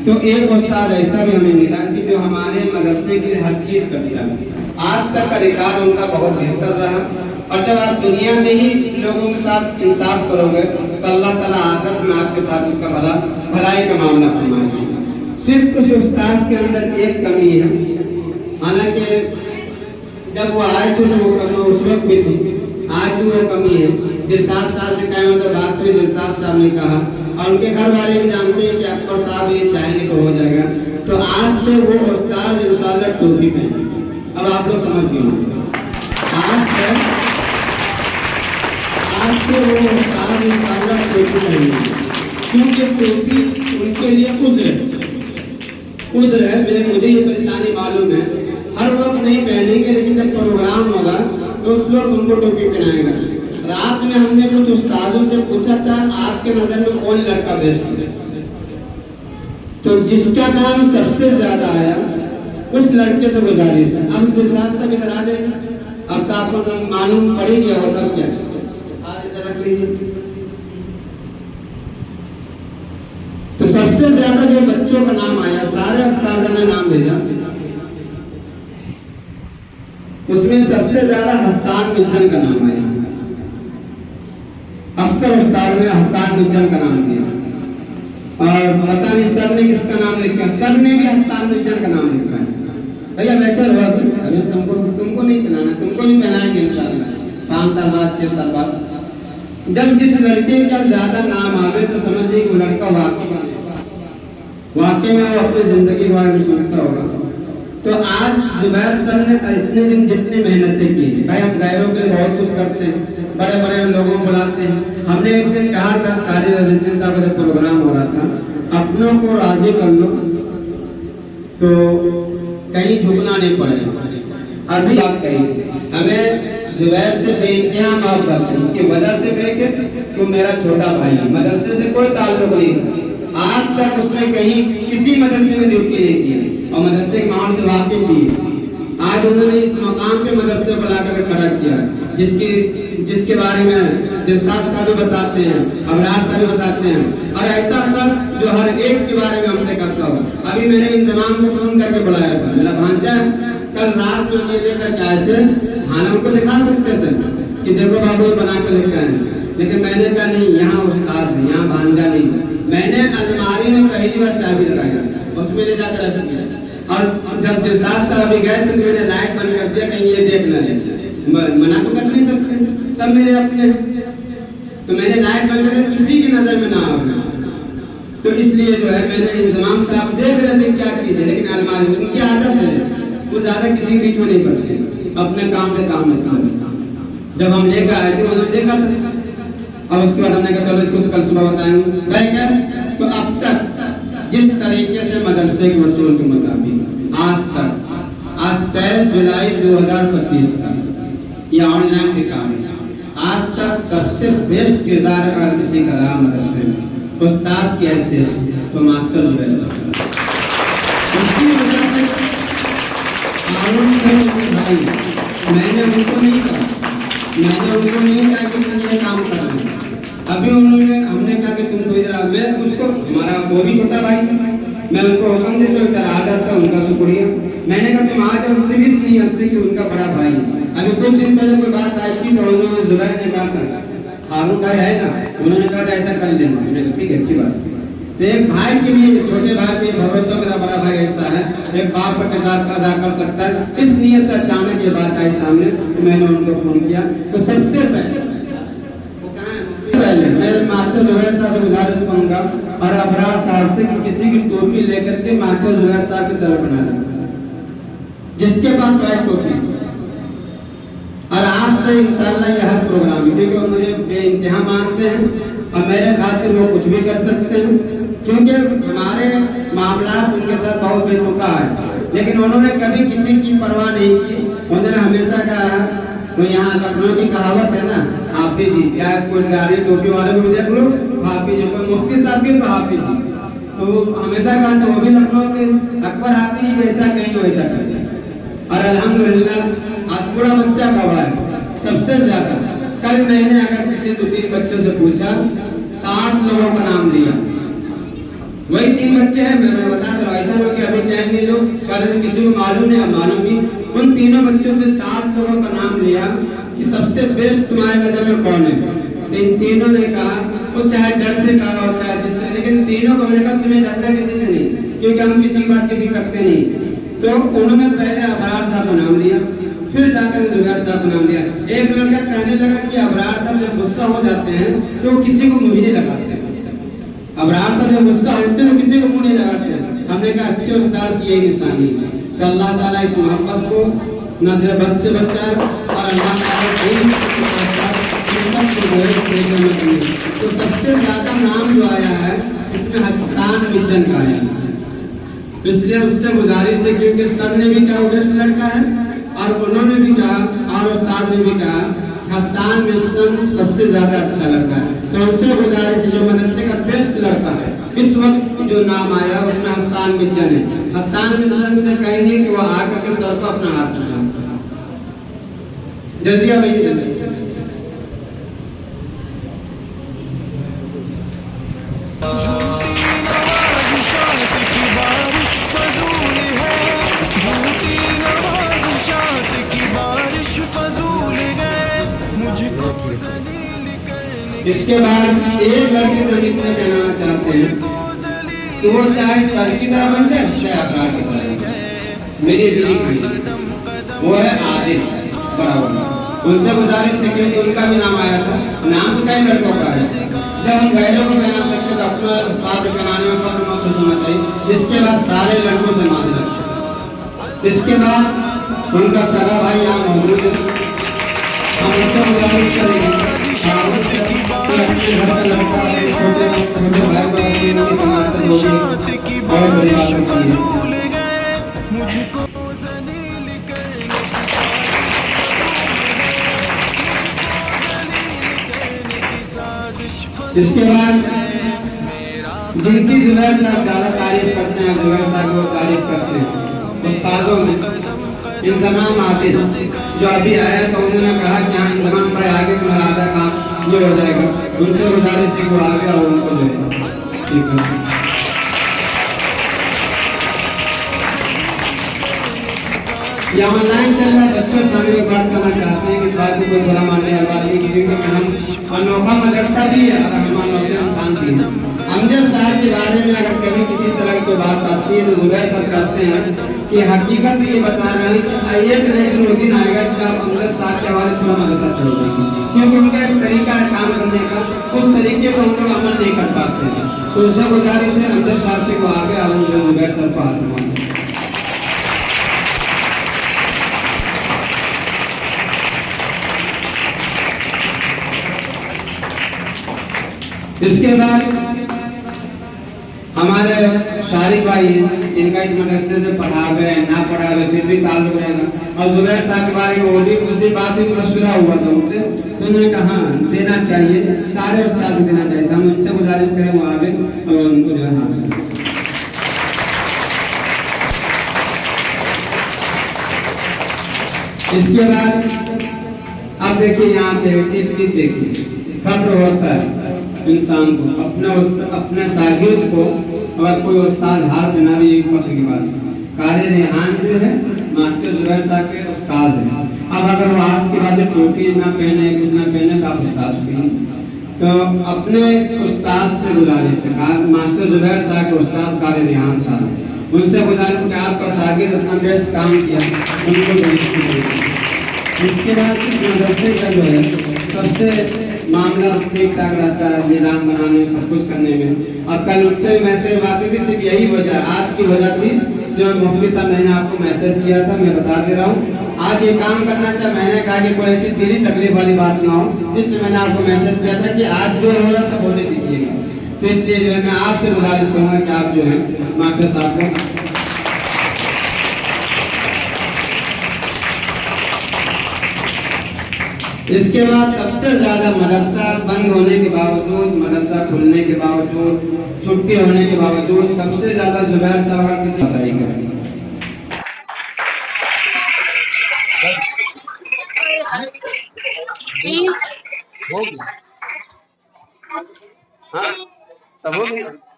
तो एक उस्ताद ऐसा भी हमें मिला कि जो हमारे मदरसे के लिए हर चीज़ करता है। आज तक का रिकॉर्ड उनका बहुत बेहतर रहा। और जब आप दुनिया में ही लोगों के साथ इंसाफ करोगे तो अल्लाह ताला आखिरत में आपके साथ उसका भलाई का मामला फरमाएगा। सिर्फ कुछ उस्ताद के अंदर एक कमी है, हालांकि जब वो आए थे तो वो कमी उस वक्त भी थी, आज भी वो कमी है। दिलशाद साहब ने कहा, मतलब बात हुई, दिलशाद साहब ने कहा और उनके घर वाले भी जानते हैं कि अकबर साहब ये चाहेंगे तो हो जाएगा। तो आज से वो उस्ताद इंशाल्लाह टोपी पहने। अब आप लोग समझ गए, आज से वो उस्ताद इंशाल्लाह टोपी पहनेंगे, क्योंकि टोपी उनके लिए उज़्र है। मुझे ये परेशानी मालूम है, हर वक्त नहीं पहनेंगे, लेकिन जब प्रोग्राम होगा तो उस वक्त उनको टोपी पहनाएगा। रात में हमने कुछ उस्तादों से पूछा था, आपके नजर में कौन लड़का बेस्ट है? तो जिसका नाम सबसे ज्यादा आया उस लड़के से गुजारिश है। अब दिलशाद साहब इधर आ जाएंगे, अब तो आपको मालूम पड़ ही गया होगा क्या। आज इधर रख लीजिए। तो सबसे ज्यादा जो बच्चों का नाम आया, सारे उस्ताद ने नाम भेजा, उसमें सबसे ज्यादा हस्सान गुज्जर का नाम आया। अक्सर उस्ताद ने हस्सान गुज्जर का नाम दिया और पता नहीं सर ने किसका नाम लिखा, सर ने भी हस्सान गुज्जर का नाम लिखा है। भैया बेटर हुआ, अभी तुमको नहीं पहनाना, तुमको भी पहनाएंगे इंशाल्लाह 5 साल बाद 6 साल बाद। जब जिस लड़के का ज्यादा नाम आवे तो समझ लीजिए वो लड़का वाकई में वो अपनी जिंदगी के बारे में सोचता होगा। तो आज जुबैर सर ने इतने दिन जितनी मेहनतें की, भाई हम गैरों के लिए बहुत कुछ करते हैं, बड़े बड़े लोगों को बुलाते हैं। हमने एक दिन कहा था, कारी रजिंद्र साहब का प्रोग्राम हो रहा था, अपनों को राजी कर लो तो कहीं झुकना नहीं पड़ेगा। अभी बात कही हमें जुबैर से बेइंतहा मोहब्बत, इसकी वजह से देखे तो मेरा छोटा भाई, मदरसे से कोई ताल्लुक नहीं, आज तक उसने कहीं किसी मदरसे में ड्यूटी नहीं की और मदरसे के माहौल से वाकिफ भी। आज उन्होंने इस मकाम पे मदरसे बुला कर खड़ा किया, जिसके बारे में दिलशाद साहब भी बताते हैं, अबरार साहब भी बताते हैं, और ऐसा शख्स जो हर एक के बारे में हमसे करता हो। अभी मैंने इंतजाम को फोन करके बुलाया था, मेरा भांजा कल रात में ये लेकर के आए थे, खाना उनको दिखा सकते थे कि देखो बाबू बना कर लेकर आए, लेकिन मैंने कहा नहीं, यहाँ उस्ताद है, यहाँ भांजा नहीं। मैंने अलमारी में पहली बार चाबी लगाया, उसमें ले जाकर रख दिया, और जब दिलशाद साहब अभी गए थे तो मैंने लाइट बंद कर दिया, कहीं ये देख न ले। मना तो कर नहीं सकते, सब मेरे अपने, तो मैंने लाइट बंद कर दिया, किसी की नजर में ना आना। तो इसलिए जो है मैंने इंतजाम साहब देख रहे थे क्या चीज है, लेकिन अलमारी उनकी आदत है, वो ज्यादा किसी के बीच में नहीं पड़ते, अपने काम से काम में काम। जब हम लेकर आए थे उन्होंने देखा था, और उसके बाद हमने कहा चलो इसको कल सुबह बताएंगे। तो अब तक जिस तरीके से मदरसे के वसूल के मुताबिक आज 23 जुलाई 2025 तक ये ऑनलाइन रिकॉर्ड है, आज तक सबसे बेस्ट किरदार अगर किसी का रहा मदरसे में उस्ताद की हैसियत तो मास्टर जुबैर साहब। भाई मैंने उनको नहीं कहा कि ये काम कर रहे हैं। अभी हमने कहा कि तुम थोड़ी देर, मैं उसको, हमारा वो भी छोटा भाई, मैं उनको हुक्म देता हूँ चला आ जाता, उनका शुक्रिया। मैंने कहा तुम आ जाओ, उससे भी इसलिए हंसे कि उनका बड़ा भाई। अभी कुछ दिन पहले कोई बात आई थी तो उन्होंने जुबैर ने कहा था, हारून भाई है ना, उन्होंने कहा था ऐसा कर लेना, मैंने कहा ठीक है अच्छी बात। तो एक भाई के लिए, छोटे भाई के भरोसा मेरा बड़ा भाई ऐसा है, एक बाप का किरदार अदा कर सकता है। इस नियत से अचानक ये बात आई सामने तो मैंने उनको फोन किया। तो सबसे पहले मैं मास्टर जुबैर साहब से गुजारिश करूंगा और अबरार साहब से कि किसी की टोपी लेकर के मास्टर जुबैर साहब की तरह बना लें, जिसके पास व्हाइट टोपी। और आज से इंशाल्लाह यह हर प्रोग्राम, क्योंकि वो मुझे बेइंतहा मानते हैं और मेरे खातिर वो कुछ भी कर सकते हैं, क्योंकि हमारे मामला उनके साथ बहुत बेतुका है, लेकिन उन्होंने कभी किसी की परवाह नहीं की। उन्होंने हमेशा कहा, तो यहाँ लखनऊ की कहावत है ना, हाफिज जी, क्या कोई गाड़ी टोपी वाले को भी देख लो हाफिज जी, कोई मुफ्ती साहब भी तो हाफिज जी, तो हमेशा कहा था वो भी लखनऊ के अकबर हाफिज जी जैसा कहीं वैसा कहीं। और अल्हम्दुलिल्लाह आज पूरा बच्चा गवाह है सबसे ज्यादा। कल मैंने अगर किसी 2-3 बच्चों से पूछा, 60 लोगों का नाम लिया, वही 3 बच्चे हैं, मैं बता रहा हूँ। ऐसा लोग कि अभी कहेंगे लोग कर किसी को मालूम नहीं, अब मालूम भी। उन तीनों बच्चों से 7 लोगों का नाम लिया कि सबसे बेस्ट तुम्हारे नजर में कौन है। तो इन तीनों ने कहा, वो चाहे डर से कहा हो चाहे जिससे, लेकिन तीनों को मैंने कहा तुम्हें डरना किसी से नहीं, क्योंकि हम किसी की बात किसी करते नहीं। तो उन्होंने पहले अबरार साहब का नाम लिया, फिर जाकर जुबैर साहब का नाम लिया। एक लड़का कहने लगा कि अबरार साहब जब गुस्सा हो जाते हैं तो किसी को मुंह नहीं लगाते, अबरार साहब जब गुस्सा होते हैं तो किसी को मुंह नहीं लगाते। हमने कहा अच्छे उस्ताद की यही निशानी है। तो अल्लाह ताला इस मोहब्बत को न बस से बचाए और अल्लाह ताला तो सबसे ज्यादा नाम जो आया है इसमें हसन मिर्जन का आया, इसलिए उससे गुजारिश है, क्योंकि सबने भी कहा बेस्ट लड़का है और उन्होंने भी कहा और उस्ताद ने भी कहा हसन मिर्जन सबसे ज्यादा अच्छा लड़का है। तो उनसे गुजारिश है जो मदरसे का बेस्ट लड़का है इस वक्त जो नाम आया उसमें हसन मिर्जन है। हसन मिर्जन से कहेंगे कि वो आकर के सर पर अपना हाथ रखा, जल्दी आ भाई जल्दी। इसके बाद एक लड़के से इतने कहना चाहते हैं कि वो चाहे सर की तरह बन जाए चाहे आकार की तरह, मेरी दिली खाई वो है आदिल बराबर। उनसे गुजारिश है क्योंकि उनका भी नाम आया था, नाम तो कई लड़कों का है, जब हम गैरों को पहना सकते तो अपना उस्ताद को पहनाने में फर्क महसूस होना चाहिए। इसके बाद सारे लड़कों से मान रखा। इसके बाद उनका सगा भाई यहाँ मौजूद है, हम उनको गुजारिश करेंगे इसके बाद जिनकी जुबैर साहब ज्यादा तारीफ करते हैं, जुबैर साहब को तारीफ करते हैं उस्तादों में इंतजाम आते हैं। जो अभी आया तो उन्होंने कहा कि हाँ इंतजाम पर आगे आधा काम ये हो जाएगा, उनसे गुजारिश है वो आगे और उनको देगा। ठीक है, या ऑनलाइन चल रहा है, बच्चों सामने में बात करना चाहते हैं कि बात को कोई बुरा मानने वाली बात नहीं, क्योंकि हम अनोखा मदरसा भी है और हम अनोखे इंसान भी हैं। अमजद साहब के बारे में अगर कभी किसी तरह की बात आती है तो जुबैर साहब कहते हैं कि हकीकत ये बता रहे हैं कि एक दिन वो दिन आएगा कि आप अमजद साहब के हवाले पूरा मदरसा छोड़ देंगे, क्योंकि उनका एक तरीका है काम करने का, उस तरीके को उनको अमल नहीं कर पाते हैं। तो उनसे गुजारिश है अमजद साहब से को आगे और जुबैर साहब को हाथ मांगे। इसके बाद हमारे शारिक भाई हैं, इनका इस मदरसे से पढ़ा गए ना पढ़ा गए फिर भी ताल्लुक रहेगा। और जुबैर साहब के बारे में वो भी कुछ दिन बात हुई, मशवरा हुआ था उनसे, तो उन्होंने कहा देना चाहिए, सारे उस्ताद को देना चाहिए। हम उनसे गुजारिश करें वो आगे और उनको जो है इसके बाद अब देखिए यहाँ पे एक चीज देखिए, फख्र होता है इंसान को अपने शागिर्द को, अगर कोई उस्ताद हार बिना भी एक फख्र की बात। कारी रेहान जो है मास्टर जुबैर साहब के उस्ताद हैं। अब अगर वो आज के बाद टोपी ना पहने कुछ ना पहने तो आप उस्ताद भी, तो अपने उस्ताद से गुजारिश है, मास्टर जुबैर साहब के उस्ताद कारी रेहान साहब, उनसे गुजारिश है आपका शागिर्द अपना बेस्ट काम किया, उनको। इसके बाद मदरसे का जो है सबसे मामला ठीक ठाक रहता है, निज़ाम बनाने में सब कुछ करने में। और कल उससे मैसेज बात हुई थी, सिर्फ यही वजह आज की वजह थी जो मुफ्ती साहब मैंने आपको मैसेज किया था, मैं बता दे रहा हूँ। आज ये काम करना चाहे, मैंने कहा कि कोई ऐसी दिली तकलीफ वाली बात ना हो, इसलिए मैंने आपको मैसेज किया था कि आज जो होगा सब होने दीजिएगा। तो इसलिए जो है मैं आपसे गुजारिश करूँगा कि आप जो है मास्टर साहब को इसके बाद सबसे ज्यादा मदरसा बंद होने के बावजूद, मदरसा खुलने के बावजूद, छुट्टी होने के बावजूद सबसे ज्यादा जुबैर साहब किसी बताई करेंगे। हाँ सब हो गया।